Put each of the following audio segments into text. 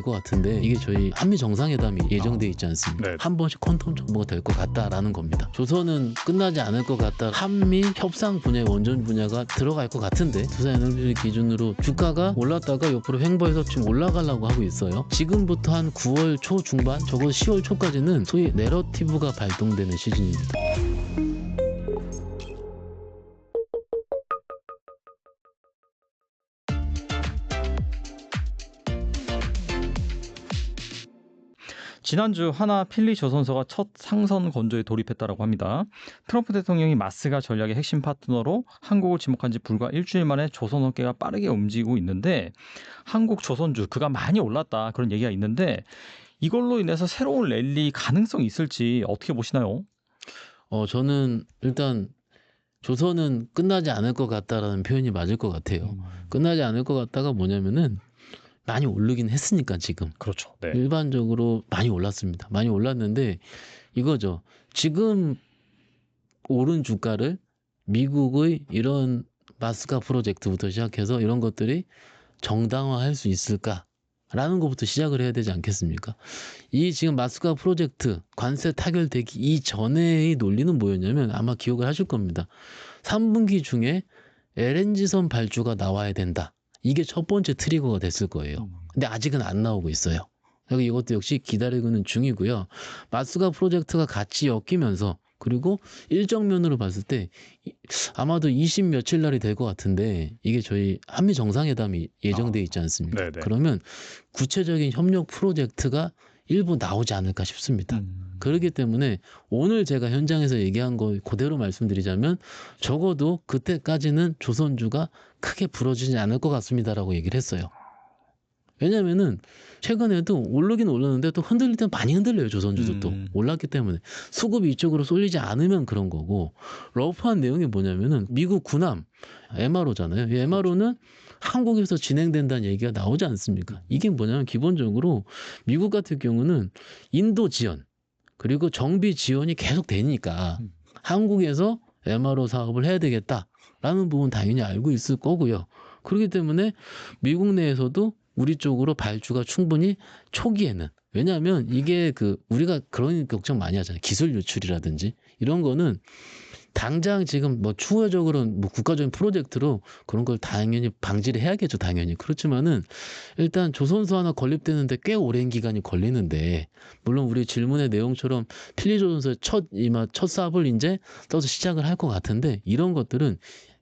것 같은데 이게 저희 한미 정상회담이 예정돼 있지 않습니까? 네. 한 번씩 퀀텀 정보가 될 것 같다라는 겁니다. 조선은 끝나지 않을 것 같다. 한미 협상 분야, 원전 분야가 들어갈 것 같은데 두산에너지 기준으로 주가가 올랐다가 옆으로 횡보해서 지금 올라가려고 하고 있어요. 지금부터 한 9월 초 중반, 적어도 10월 초까지는 소위 내러티브가 발동되는 시즌입니다. 지난주 하나 필리 조선소가 첫 상선 건조에 돌입했다고 합니다. 트럼프 대통령이 마스가 전략의 핵심 파트너로 한국을 지목한 지 불과 일주일 만에 조선 업계가 빠르게 움직이고 있는데 한국 조선주 그가 많이 올랐다 그런 얘기가 있는데 이걸로 인해서 새로운 랠리 가능성이 있을지 어떻게 보시나요? 저는 일단 조선은 끝나지 않을 것 같다라는 표현이 맞을 것 같아요. 끝나지 않을 것 같다가 뭐냐면은 많이 오르긴 했으니까 지금. 그렇죠. 네. 일반적으로 많이 올랐습니다. 많이 올랐는데 이거죠. 지금 오른 주가를 미국의 이런 마스카 프로젝트부터 시작해서 이런 것들이 정당화할 수 있을까라는 것부터 시작을 해야 되지 않겠습니까? 이 지금 마스카 프로젝트 관세 타결되기 이전의 논리는 뭐였냐면 아마 기억을 하실 겁니다. 3분기 중에 LNG선 발주가 나와야 된다. 이게 첫 번째 트리거가 됐을 거예요. 근데 아직은 안 나오고 있어요. 그리고 이것도 역시 기다리고는 중이고요. 마스카 프로젝트가 같이 엮이면서 그리고 일정 면으로 봤을 때 아마도 20 며칠 날이 될 것 같은데 이게 저희 한미 정상회담이 예정돼 있지 않습니까? 네네. 그러면 구체적인 협력 프로젝트가 일부 나오지 않을까 싶습니다. 그렇기 때문에 오늘 제가 현장에서 얘기한 거 그대로 말씀드리자면 적어도 그때까지는 조선주가 크게 부러지지 않을 것 같습니다라고 얘기를 했어요. 왜냐면은 최근에도 오르긴 올랐는데 또 흔들릴 때 많이 흔들려요. 조선주도 또 올랐기 때문에 수급이 이쪽으로 쏠리지 않으면 그런 거고 러프한 내용이 뭐냐면은 미국 군함 MRO잖아요. 이 MRO는 한국에서 진행된다는 얘기가 나오지 않습니까? 이게 뭐냐면 기본적으로 미국 같은 경우는 인도 지원 그리고 정비 지원이 계속 되니까 한국에서 MRO 사업을 해야 되겠다라는 부분 당연히 알고 있을 거고요. 그렇기 때문에 미국 내에서도 우리 쪽으로 발주가 충분히 초기에는 왜냐하면 이게 우리가 그런 걱정 많이 하잖아요. 기술 유출이라든지 이런 거는 당장 지금 뭐 추가적으로 뭐 국가적인 프로젝트로 그런 걸 당연히 방지를 해야겠죠. 당연히. 그렇지만은 일단 조선소 하나 건립되는데 꽤 오랜 기간이 걸리는데 물론 우리 질문의 내용처럼 필리조선소의 첫 사업을 이제 떠서 시작을 할 것 같은데 이런 것들은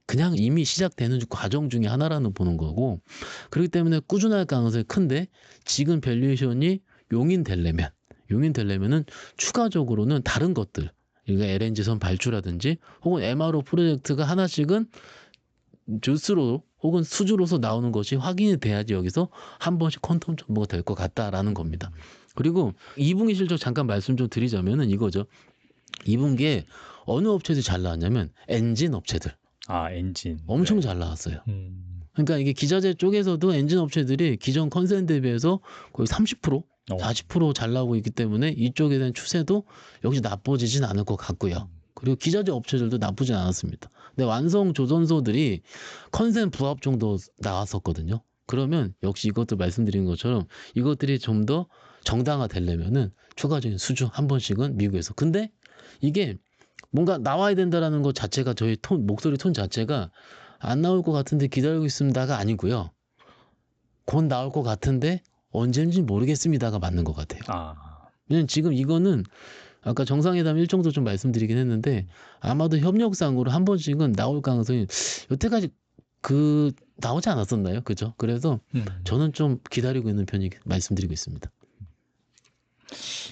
그냥 이미 시작되는 과정 중에 하나라는 보는 거고 그렇기 때문에 꾸준할 가능성이 큰데 지금 밸류에이션이 용인되려면은 추가적으로는 다른 것들 그러니까 LNG선 발주라든지 혹은 MRO 프로젝트가 하나씩은 주스로 혹은 수주로서 나오는 것이 확인이 돼야지 여기서 한 번씩 퀀텀 정보가 될 것 같다라는 겁니다. 그리고 2분기 실적 잠깐 말씀 좀 드리자면은 이거죠. 2분기에 어느 업체들이 잘 나왔냐면 엔진 업체들. 엔진. 엄청 네. 잘 나왔어요. 그러니까 이게 기자재 쪽에서도 엔진 업체들이 기존 컨센 대비해서 거의 30%, 40% 잘 나오고 있기 때문에 이쪽에 대한 추세도 역시 나빠지진 않을 것 같고요. 그리고 기자재 업체들도 나쁘진 않았습니다. 근데 완성 조선소들이 컨센 부합 정도 나왔었거든요. 그러면 역시 이것도 말씀드린 것처럼 이것들이 좀 더 정당화 되려면은 추가적인 수주 한 번씩은 미국에서. 근데 이게 뭔가 나와야 된다라는 것 자체가 저희 목소리 톤 자체가 안 나올 것 같은데 기다리고 있습니다가 아니고요. 곧 나올 것 같은데 언제인지 모르겠습니다가 맞는 것 같아요. 왜냐면 지금 이거는 아까 정상회담 일정도 좀 말씀드리긴 했는데 아마도 협력상으로 한 번씩은 나올 가능성이 여태까지 나오지 않았었나요? 그죠? 그래서 저는 좀 기다리고 있는 편이 말씀드리고 있습니다.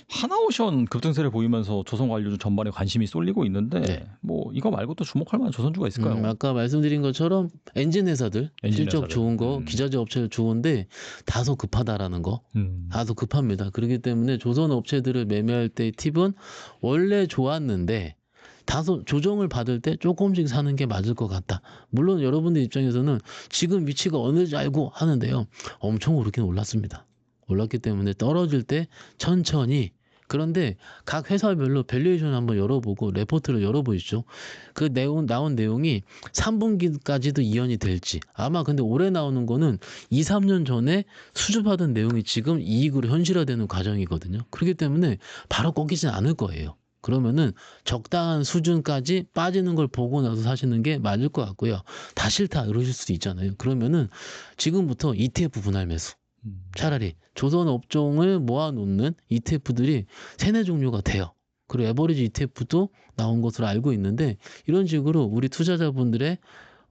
하나오션 급등세를 보이면서 조선 관련 전반에 관심이 쏠리고 있는데 네. 뭐 이거 말고 또 주목할 만한 조선주가 있을까요? 아까 말씀드린 것처럼 엔진 회사들 실적 좋은 거 기자재 업체들 좋은데 다소 급하다라는 거 다소 급합니다. 그렇기 때문에 조선 업체들을 매매할 때 팁은 원래 좋았는데 다소 조정을 받을 때 조금씩 사는 게 맞을 것 같다. 물론 여러분들 입장에서는 지금 위치가 어느지 알고 하는데요. 엄청 오르긴 올랐습니다. 올랐기 때문에 떨어질 때 천천히 그런데 각 회사별로 밸류에이션 한번 열어보고 레포트를 열어보시죠. 그 나온 내용이 3분기까지도 이연이 될지 아마 근데 올해 나오는 거는 2, 3년 전에 수주받은 내용이 지금 이익으로 현실화되는 과정이거든요. 그렇기 때문에 바로 꺾이진 않을 거예요. 그러면은 적당한 수준까지 빠지는 걸 보고 나서 사시는 게 맞을 것 같고요. 다 싫다 이러실 수도 있잖아요. 그러면은 지금부터 ETF 분할 매수. 차라리 조선 업종을 모아놓는 ETF들이 세네 종류가 돼요. 그리고 에버리지 ETF도 나온 것으로 알고 있는데 이런 식으로 우리 투자자분들의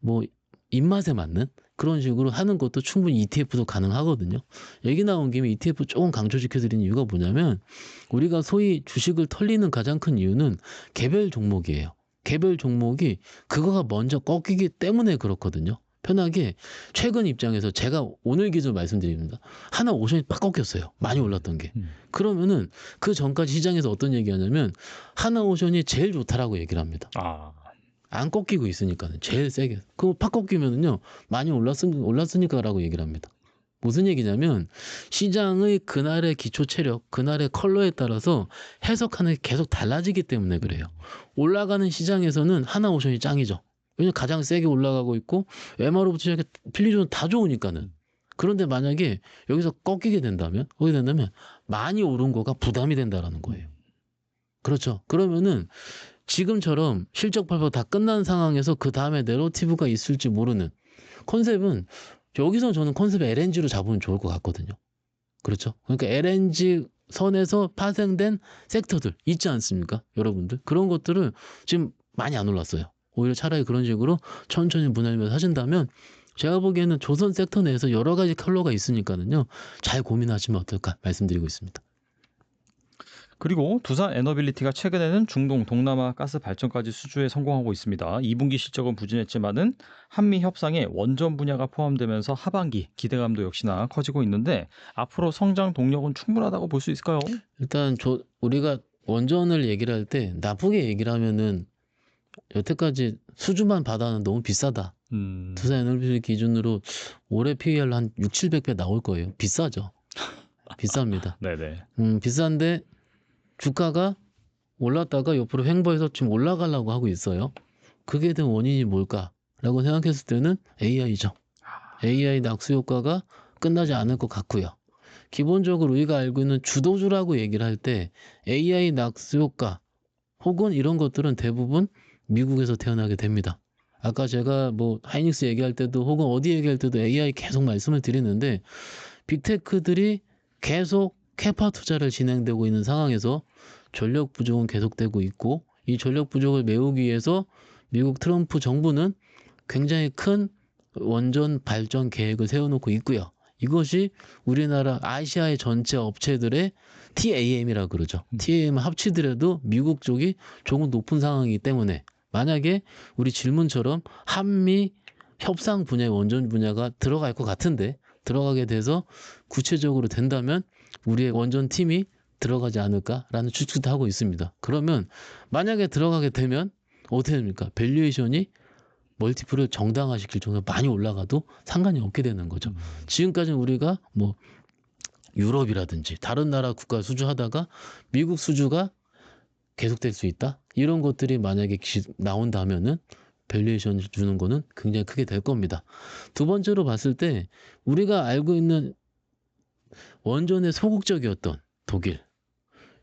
뭐 입맛에 맞는 그런 식으로 하는 것도 충분히 ETF도 가능하거든요. 얘기 나온 김에 ETF 조금 강조시켜드리는 이유가 뭐냐면 우리가 소위 주식을 털리는 가장 큰 이유는 개별 종목이에요. 개별 종목이 그거가 먼저 꺾이기 때문에 그렇거든요. 편하게 최근 입장에서 제가 오늘 기준 말씀드립니다. 하나 오션이 빡 꺾였어요. 많이 올랐던 게. 그러면은 그 전까지 시장에서 어떤 얘기하냐면 하나 오션이 제일 좋다라고 얘기를 합니다. 안 꺾이고 있으니까는 제일 세게. 그거 팍 꺾이면은요 많이 올랐으니까라고 얘기를 합니다. 무슨 얘기냐면 시장의 그날의 기초 체력, 그날의 컬러에 따라서 해석하는 게 계속 달라지기 때문에 그래요. 올라가는 시장에서는 하나 오션이 짱이죠. 왜냐면 가장 세게 올라가고 있고 MR로부터 시작해 필리존 다 좋으니까는. 그런데 만약에 여기서 꺾이게 된다면 많이 오른 거가 부담이 된다라는 거예요. 그렇죠. 그러면은 지금처럼 실적 발표 다 끝난 상황에서 그 다음에 내러티브가 있을지 모르는 컨셉은 여기서 저는 컨셉을 LNG로 잡으면 좋을 것 같거든요. 그렇죠. 그러니까 LNG 선에서 파생된 섹터들 있지 않습니까? 여러분들. 그런 것들을 지금 많이 안 올랐어요. 오히려 차라리 그런 식으로 천천히 분할매수 하신다면 제가 보기에는 조선 섹터 내에서 여러 가지 컬러가 있으니까는요. 잘 고민하시면 어떨까 말씀드리고 있습니다. 그리고 두산 에너빌리티가 최근에는 중동, 동남아 가스 발전까지 수주에 성공하고 있습니다. 2분기 실적은 부진했지만은 한미 협상에 원전 분야가 포함되면서 하반기 기대감도 역시나 커지고 있는데 앞으로 성장 동력은 충분하다고 볼 수 있을까요? 일단 우리가 원전을 얘기를 할 때 나쁘게 얘기를 하면은 여태까지 수주만 받아는 너무 비싸다. 두산 에너빌리티 기준으로 올해 PER 한 6, 700배 나올 거예요. 비싸죠. 비쌉니다. 네네. 비싼데 주가가 올랐다가 옆으로 횡보해서 지금 올라가려고 하고 있어요. 그게 된 원인이 뭘까라고 생각했을 때는 AI죠. AI 낙수 효과가 끝나지 않을 것 같고요. 기본적으로 우리가 알고 있는 주도주라고 얘기를 할 때 AI 낙수 효과 혹은 이런 것들은 대부분 미국에서 태어나게 됩니다. 아까 제가 뭐 하이닉스 얘기할 때도 혹은 어디 얘기할 때도 AI 계속 말씀을 드리는데 빅테크들이 계속 캐파 투자를 진행되고 있는 상황에서 전력 부족은 계속되고 있고 이 전력 부족을 메우기 위해서 미국 트럼프 정부는 굉장히 큰 원전 발전 계획을 세워놓고 있고요. 이것이 우리나라 아시아의 전체 업체들의 TAM이라고 그러죠. TAM 합치더라도 미국 쪽이 조금 높은 상황이기 때문에 만약에 우리 질문처럼 한미 협상 분야의 원전 분야가 들어갈 것 같은데 들어가게 돼서 구체적으로 된다면 우리의 원전 팀이 들어가지 않을까라는 추측도 하고 있습니다. 그러면 만약에 들어가게 되면 어떻게 됩니까? 밸류에이션이 멀티플을 정당화시킬 정도로 많이 올라가도 상관이 없게 되는 거죠. 지금까지는 우리가 뭐 유럽이라든지 다른 나라 국가 수주하다가 미국 수주가 계속될 수 있다? 이런 것들이 만약에 나온다면은 밸류에이션 주는 거는 굉장히 크게 될 겁니다. 두 번째로 봤을 때 우리가 알고 있는 원전에 소극적이었던 독일,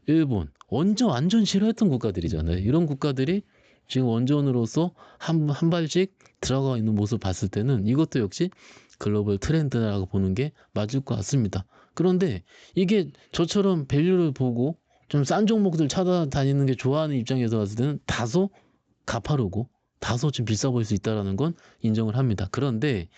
일본, 원전 완전 싫어했던 국가들이잖아요. 이런 국가들이 지금 원전으로서 한 발씩 들어가 있는 모습을 봤을 때는 이것도 역시 글로벌 트렌드라고 보는 게 맞을 것 같습니다. 그런데 이게 저처럼 밸류를 보고 좀 싼 종목들 찾아다니는 게 좋아하는 입장에서 봤을 때는 다소 가파르고 다소 좀 비싸 보일 수 있다는 건 인정을 합니다. 그런데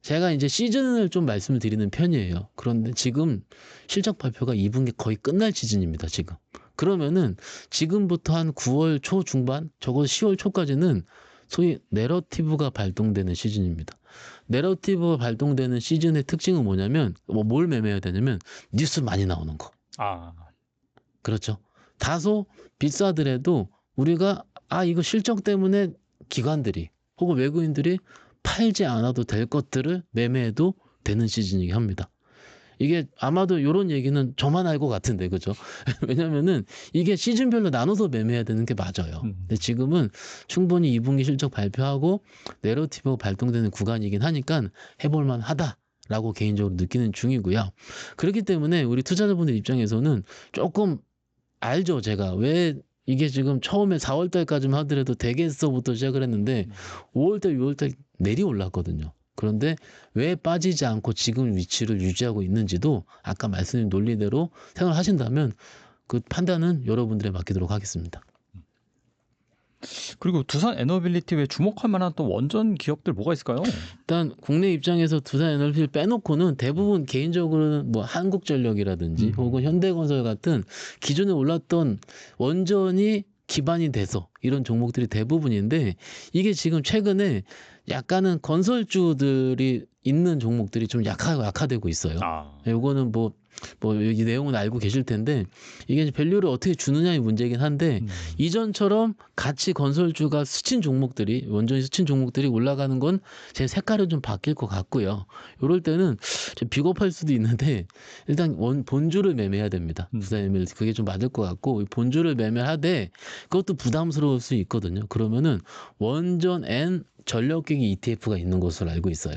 제가 이제 시즌을 좀 말씀을 드리는 편이에요. 그런데 지금 실적 발표가 2분기 거의 끝날 시즌입니다, 지금. 그러면은 지금부터 한 9월 초 중반, 적어도 10월 초까지는 소위 내러티브가 발동되는 시즌입니다. 내러티브가 발동되는 시즌의 특징은 뭐냐면 뭘 매매해야 되냐면 뉴스 많이 나오는 거. 그렇죠. 다소 비싸더라도 우리가 이거 실적 때문에 기관들이 혹은 외국인들이 팔지 않아도 될 것들을 매매해도 되는 시즌이긴 합니다. 이게 아마도 요런 얘기는 저만 알 것 같은데 그죠? 왜냐면은 이게 시즌별로 나눠서 매매해야 되는 게 맞아요. 근데 지금은 충분히 2분기 실적 발표하고 내러티브가 발동되는 구간이긴 하니까 해볼 만하다라고 개인적으로 느끼는 중이고요. 그렇기 때문에 우리 투자자분들 입장에서는 조금 알죠. 제가 왜 이게 지금 처음에 4월 달까지만 하더라도 대개서부터 시작을 했는데 5월 달, 6월 달 내리 올랐거든요. 그런데 왜 빠지지 않고 지금 위치를 유지하고 있는지도 아까 말씀드린 논리대로 생각하신다면 그 판단은 여러분들에 맡기도록 하겠습니다. 그리고 두산 에너빌리티 외에 주목할 만한 또 원전 기업들 뭐가 있을까요? 일단 국내 입장에서 두산 에너지를 빼놓고는 대부분 개인적으로는 뭐 한국전력이라든지 혹은 현대건설 같은 기존에 올랐던 원전이 기반이 돼서 이런 종목들이 대부분인데 이게 지금 최근에 약간은 건설주들이 있는 종목들이 좀 약화되고 있어요. 요거는 뭐 이 내용은 알고 계실 텐데 이게 이제 밸류를 어떻게 주느냐의 문제이긴 한데 이전처럼 같이 건설주가 스친 종목들이 원전이 스친 종목들이 올라가는 건 제 색깔은 좀 바뀔 것 같고요. 이럴 때는 좀 비겁할 수도 있는데 일단 본주를 매매해야 됩니다. 부담이 그게 좀 맞을 것 같고 본주를 매매하되 그것도 부담스러울 수 있거든요. 그러면은 원전 N 전력기기 ETF가 있는 것으로 알고 있어요.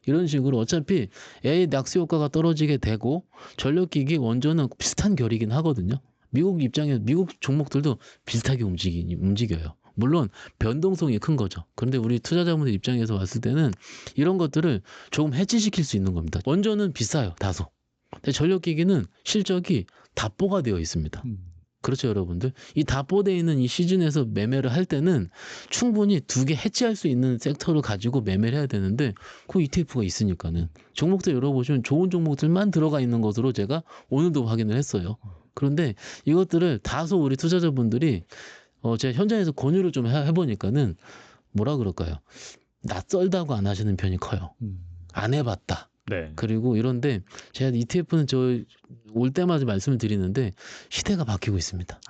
이런 식으로 어차피 A의 낙수 효과가 떨어지게 되고 전력기기 원전은 비슷한 결이긴 하거든요. 미국 입장에서 미국 종목들도 비슷하게 움직여요. 물론 변동성이 큰 거죠. 그런데 우리 투자자분들 입장에서 봤을 때는 이런 것들을 조금 해지시킬 수 있는 겁니다. 원전은 비싸요, 다소. 근데 전력기기는 실적이 답보가 되어 있습니다. 그렇죠, 여러분들. 이 답보되어 있는 이 시즌에서 매매를 할 때는 충분히 두 개 해치할 수 있는 섹터를 가지고 매매를 해야 되는데 그 ETF가 있으니까는 종목들 열어보시면 좋은 종목들만 들어가 있는 것으로 제가 오늘도 확인을 했어요. 그런데 이것들을 다소 우리 투자자분들이 제가 현장에서 권유를 좀 해보니까는 뭐라 그럴까요? 낯설다고 안 하시는 편이 커요. 안 해봤다. 네. 그리고 이런데 제가 ETF는 올 때마다 말씀을 드리는데 시대가 바뀌고 있습니다.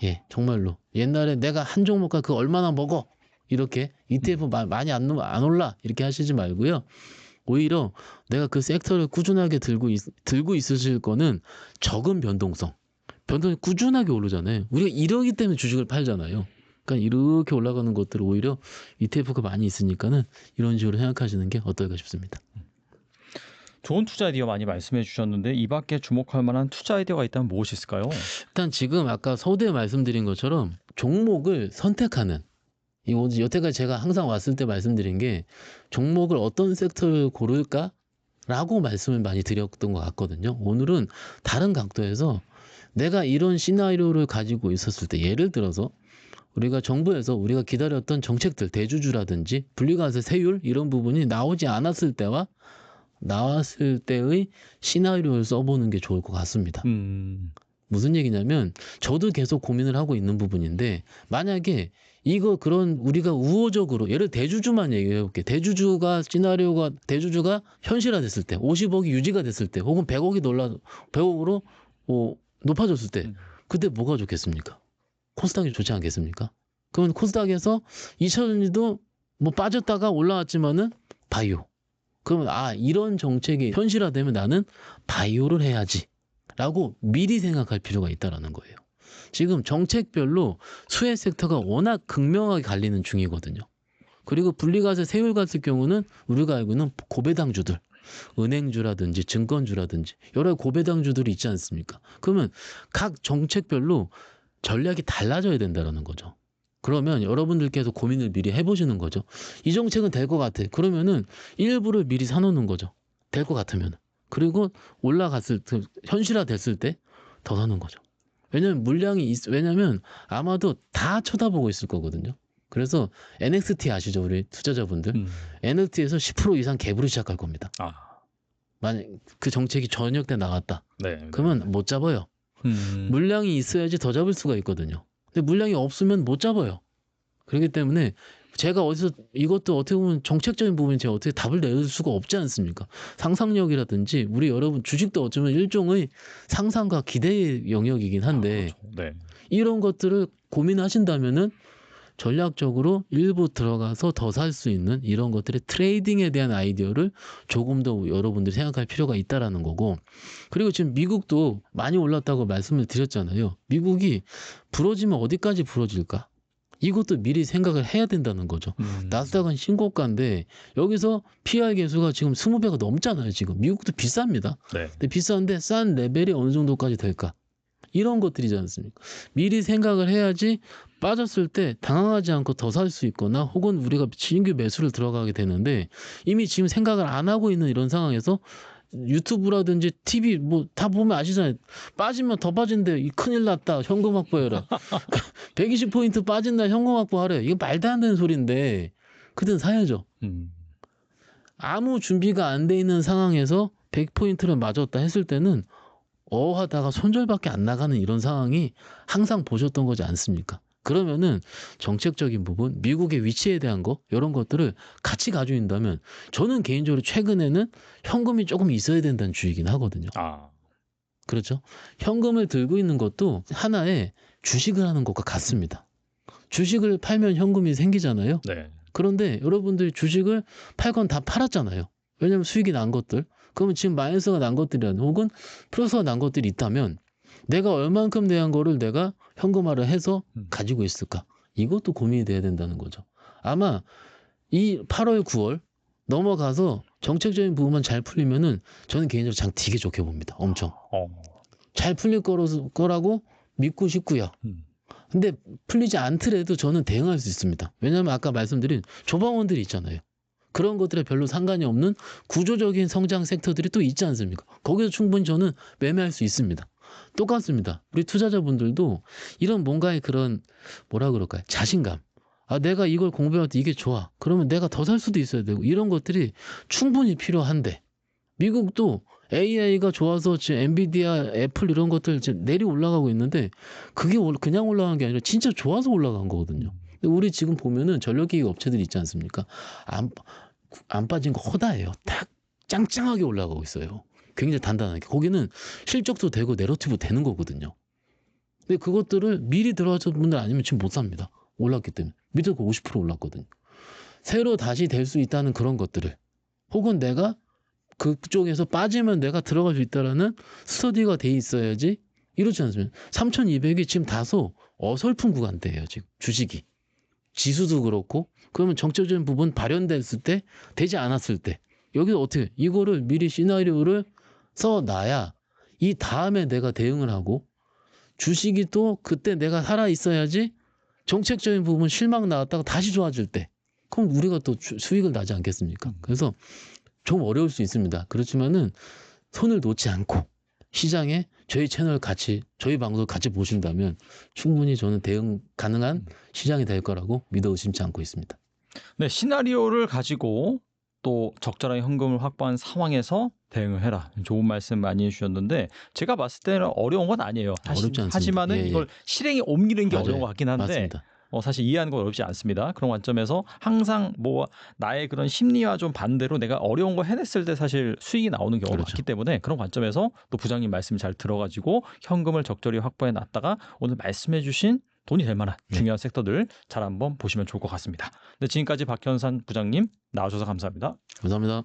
예, 정말로. 옛날에 내가 한 종목과 그 얼마나 먹어 이렇게 ETF 많이 안 올라 이렇게 하시지 말고요. 오히려 내가 그 섹터를 꾸준하게 들고 있으실 거는 적은 변동성이 꾸준하게 오르잖아요. 우리가 이러기 때문에 주식을 팔잖아요. 그러니까 이렇게 올라가는 것들을 오히려 ETF가 많이 있으니까는 이런 식으로 생각하시는 게 어떨까 싶습니다. 좋은 투자 아이디어 많이 말씀해 주셨는데 이 밖에 주목할 만한 투자 아이디어가 있다면 무엇이 있을까요? 일단 지금 아까 서두에 말씀드린 것처럼 종목을 선택하는 여태까지 제가 항상 왔을 때 말씀드린 게 종목을 어떤 섹터를 고를까라고 말씀을 많이 드렸던 것 같거든요. 오늘은 다른 각도에서 내가 이런 시나리오를 가지고 있었을 때 예를 들어서 우리가 정부에서 우리가 기다렸던 정책들 대주주라든지 분리과세 세율 이런 부분이 나오지 않았을 때와 나왔을 때의 시나리오를 써보는 게 좋을 것 같습니다. 무슨 얘기냐면 저도 계속 고민을 하고 있는 부분인데 만약에 그런 우리가 우호적으로 예를 대주주만 얘기해 볼게요. 대주주가 현실화됐을 때 50억이 유지가 됐을 때 혹은 100억으로 높아졌을 때 그때 뭐가 좋겠습니까? 코스닥이 좋지 않겠습니까? 그러면 코스닥에서 2차전지도 뭐 빠졌다가 올라왔지만은 바이오. 그러면 이런 정책이 현실화되면 나는 바이오를 해야지 라고 미리 생각할 필요가 있다는 거예요. 지금 정책별로 수혜 섹터가 워낙 극명하게 갈리는 중이거든요. 그리고 분리과세 세율 같은 경우는 우리가 알고 있는 고배당주들, 은행주라든지 증권주라든지 여러 고배당주들이 있지 않습니까? 그러면 각 정책별로 전략이 달라져야 된다는 거죠. 그러면 여러분들께서 고민을 미리 해보시는 거죠. 이 정책은 될 것 같아. 그러면은 일부를 미리 사놓는 거죠. 될 것 같으면. 그리고 현실화됐을 때 더 사는 거죠. 왜냐면 아마도 다 쳐다보고 있을 거거든요. 그래서 NXT 아시죠? 우리 투자자분들. NXT에서 10% 이상 갭으로 시작할 겁니다. 만약 그 정책이 저녁 때 나갔다. 그러면 못 잡아요. 물량이 있어야지 더 잡을 수가 있거든요. 근데 물량이 없으면 못 잡아요. 그렇기 때문에 제가 이것도 어떻게 보면 정책적인 부분에 제가 어떻게 답을 내릴 수가 없지 않습니까? 상상력이라든지 우리 여러분 주식도 어쩌면 일종의 상상과 기대의 영역이긴 한데 이런 것들을 고민하신다면은 전략적으로 일부 들어가서 더 살 수 있는 이런 것들의 트레이딩에 대한 아이디어를 조금 더 여러분들이 생각할 필요가 있다라는 거고, 그리고 지금 미국도 많이 올랐다고 말씀을 드렸잖아요. 미국이 부러지면 어디까지 부러질까? 이것도 미리 생각을 해야 된다는 거죠. 나스닥은 신고가인데 여기서 PR 계수가 지금 20배가 넘잖아요. 지금 미국도 비쌉니다. 네. 근데 비싼데 싼 레벨이 어느 정도까지 될까? 이런 것들이지 않습니까? 미리 생각을 해야지 빠졌을 때 당황하지 않고 더 살 수 있거나 혹은 우리가 신규 매수를 들어가게 되는데, 이미 지금 생각을 안 하고 있는 이런 상황에서 유튜브라든지 TV 뭐 다 보면 아시잖아요. 빠지면 더 빠진대. 이 큰일 났다. 현금 확보해라. 120포인트 빠진 날 현금 확보하래. 이거 말도 안 되는 소리인데 그땐 사야죠. 아무 준비가 안 돼 있는 상황에서 100포인트를 맞았다 했을 때는 하다가 손절밖에 안 나가는 이런 상황이 항상 보셨던 거지 않습니까? 그러면은 정책적인 부분, 미국의 위치에 대한 거, 이런 것들을 같이 가지고 있다면 저는 개인적으로 최근에는 현금이 조금 있어야 된다는 주의긴 하거든요. 그렇죠? 현금을 들고 있는 것도 하나의 주식을 하는 것과 같습니다. 주식을 팔면 현금이 생기잖아요. 네. 그런데 여러분들이 주식을 팔건 다 팔았잖아요. 왜냐하면 수익이 난 것들. 그러면 지금 마이너스가 난 것들이라는, 혹은 플러스가 난 것들이 있다면 내가 얼만큼 대한 거를 내가 현금화를 해서 가지고 있을까? 이것도 고민이 돼야 된다는 거죠. 아마 이 8월, 9월 넘어가서 정책적인 부분만 잘 풀리면은 저는 개인적으로 장 되게 좋게 봅니다. 엄청. 잘 풀릴 거라고 믿고 싶고요. 근데 풀리지 않더라도 저는 대응할 수 있습니다. 왜냐하면 아까 말씀드린 조방원들이 있잖아요. 그런 것들에 별로 상관이 없는 구조적인 성장 섹터들이 또 있지 않습니까? 거기서 충분히 저는 매매할 수 있습니다. 똑같습니다. 우리 투자자분들도 이런 뭔가의 그런 뭐라 그럴까요? 자신감. 내가 이걸 공부할 때 이게 좋아. 그러면 내가 더 살 수도 있어야 되고, 이런 것들이 충분히 필요한데, 미국도 AI가 좋아서 지금 엔비디아, 애플 이런 것들 지금 내리 올라가고 있는데 그게 그냥 올라간 게 아니라 진짜 좋아서 올라간 거거든요. 근데 우리 지금 보면은 전력기기 업체들이 있지 않습니까? 안 빠진 거 허다해요. 딱 짱짱하게 올라가고 있어요. 굉장히 단단하게. 거기는 실적도 되고 내러티브 되는 거거든요. 근데 그것들을 미리 들어가신 분들 아니면 지금 못 삽니다. 올랐기 때문에. 밑에 50% 올랐거든요. 새로 다시 될 수 있다는 그런 것들을, 혹은 내가 그쪽에서 빠지면 내가 들어갈 수 있다라는 스터디가 돼 있어야지. 이렇지 않습니까? 3200이 지금 다소 어설픈 구간대예요. 지금 주식이. 지수도 그렇고. 그러면 정책적인 부분 발현됐을 때, 되지 않았을 때, 여기서 어떻게 이거를 미리 시나리오를 써놔야 이 다음에 내가 대응을 하고, 주식이 또 그때 내가 살아 있어야지. 정책적인 부분 실망 나왔다가 다시 좋아질 때, 그럼 우리가 또 수익을 나지 않겠습니까? 그래서 좀 어려울 수 있습니다. 그렇지만은 손을 놓지 않고 시장에 저희 채널 같이, 저희 방송을 같이 보신다면 충분히 저는 대응 가능한 시장이 될 거라고 믿어 의심치 않고 있습니다. 네, 시나리오를 가지고 또 적절한 현금을 확보한 상황에서 대응을 해라. 좋은 말씀 많이 해주셨는데, 제가 봤을 때는 어려운 건 아니에요. 어렵지 않습니다. 하지만은 예. 이걸 실행에 옮기는 게 맞아요. 어려운 것 같긴 한데, 맞습니다. 사실 이해하는 건 어렵지 않습니다. 그런 관점에서 항상 뭐 나의 그런 심리와 좀 반대로 내가 어려운 거 해냈을 때 사실 수익이 나오는 경우가 그렇죠. 많기 때문에, 그런 관점에서 또 부장님 말씀 잘 들어가지고 현금을 적절히 확보해 놨다가 오늘 말씀해 주신 돈이 될 만한 중요한 섹터들 잘 한번 보시면 좋을 것 같습니다. 네, 지금까지 박현산 부장님 나와주셔서 감사합니다. 감사합니다.